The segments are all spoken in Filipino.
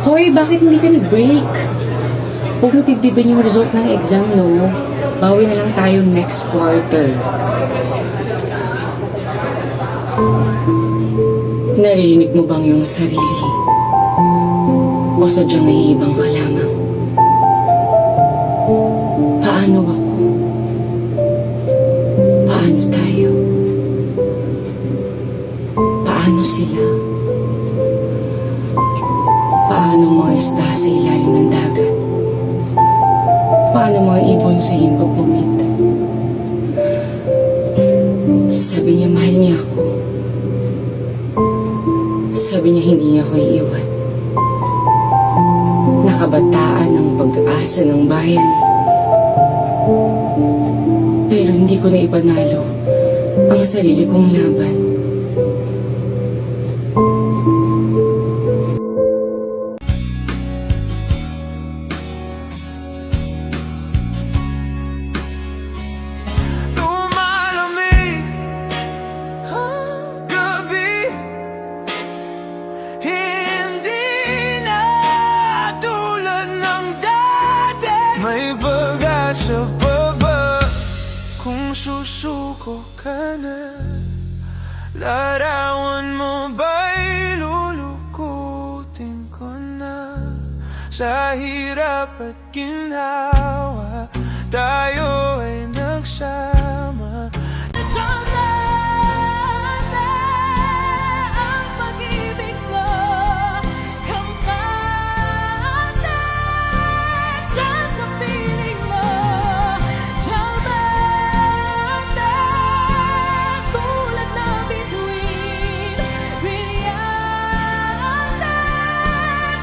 Hoy, bakit hindi ka nag-break? Huwag mo tibdibin yung result ng exam, no? Bawi na lang tayo next quarter. Naririnig mo bang yung sarili? O sadyang nahihibang ka lamang? Paano ako? Paano tayo? Paano sila? Paano mga isda sa ilalim ng dagat? Paano mga ibon sa himpapugit? Sabi niya mahal niya ako. Sabi niya hindi niya ako iiwan. Nakabataan ang pag-asa ng bayan. Pero hindi ko na ipanalo ang sarili kong laban. Lumalamig ang gabi, hindi na tulad ng dati. May pag-asa pa ba kung susuko ka na? Larawan mo ba'y lulukutin ko na? Sa hirap at ginhawa, tayo ay nagsama. Ang pag-ibig mo, kampante dyan sa piling mo. Diamante, tulad na bituin. Brillante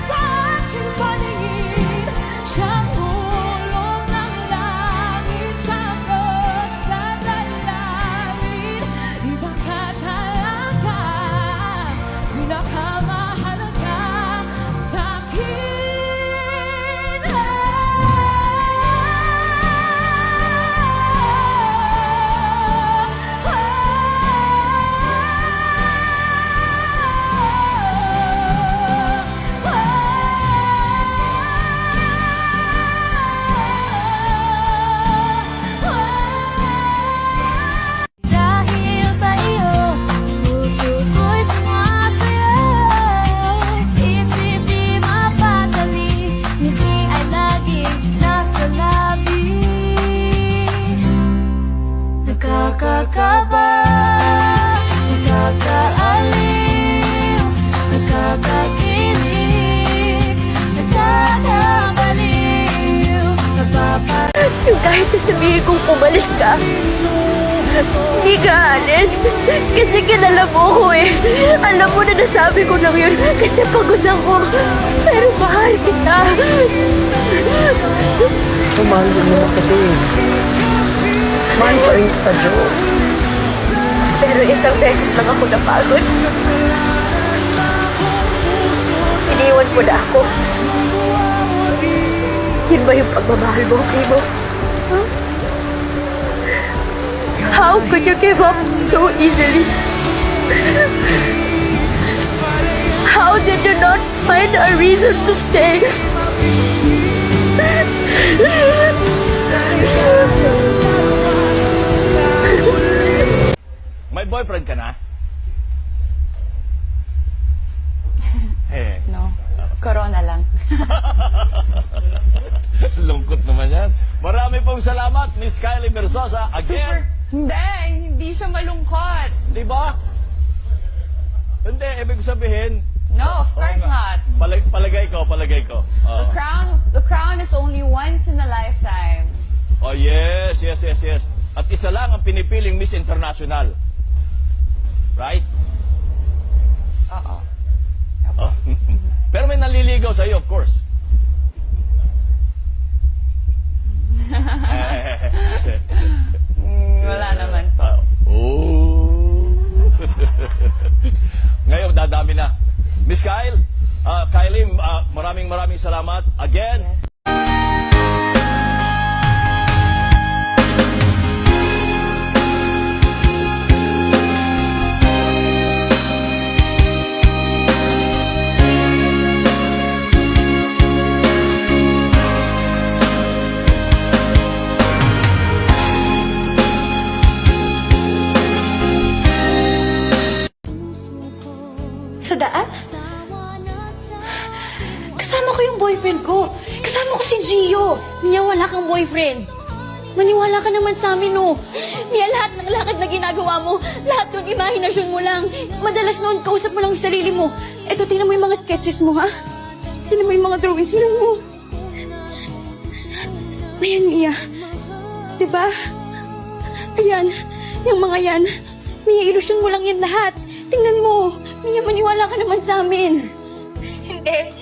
sa aking paningin. Siyang hulog ng langit, sagot sa dalangin. Iba ka talaga, pinakamahalaga sa'kin. Dahil sa iyo, puso ko'y sumasayaw. Isip di mapatali, ngiti ay laging nasa labi. Nakakakaba, nakakaaliw, nakakakilig, nakakabaliw, Yung kahit sasabihin kong umalis ka, hindi ka alis. Kasi kilala mo ko eh. Alam mo na nasabi ko lang yun kasi pagod ako. Pero mahal kita. Mahal din naman kita eh. Mahal pa rin kita, Joe. Pero isang beses lang ako napagod. Iniwan mo na ako. Yun ba yung pagmamahal mo, Primo? Huh? How could you give up so easily? How did you not find a reason to stay? May boyfriend ka na? No, corona lang. Lungkot naman yan. Marami pong salamat, Miss Kylie Versosa. Again, Hindi siya malungkot. di ba? Hindi, ibig sabihin, No, of course not. palagay ko. The crown is only once in a lifetime. Oh, yes. At isa lang ang pinipiling Miss International. Right? Oo. Oh. Pero may naliligaw sa'yo, of course. Wala naman po. Oh. Ngayon, dadami na. Miss Kylie, maraming salamat. Again, Kasama ko yung boyfriend ko. Kasama ko si Gio. Mia, wala kang boyfriend. Maniwala ka naman sa amin, oh. Mia, lahat ng lakad na ginagawa mo, lahat yung imahinasyon mo lang. Madalas noon, kausap mo lang yung sarili mo. Eto, tingnan mo yung mga sketches mo, ha? Tingnan mo yung mga drawings mo. Ayan, Mia. Diba? Ayan, yung mga yan. Mia, ilusyon mo lang yan lahat. Tingnan mo. Mia, maniwala ka naman sa amin. Hindi.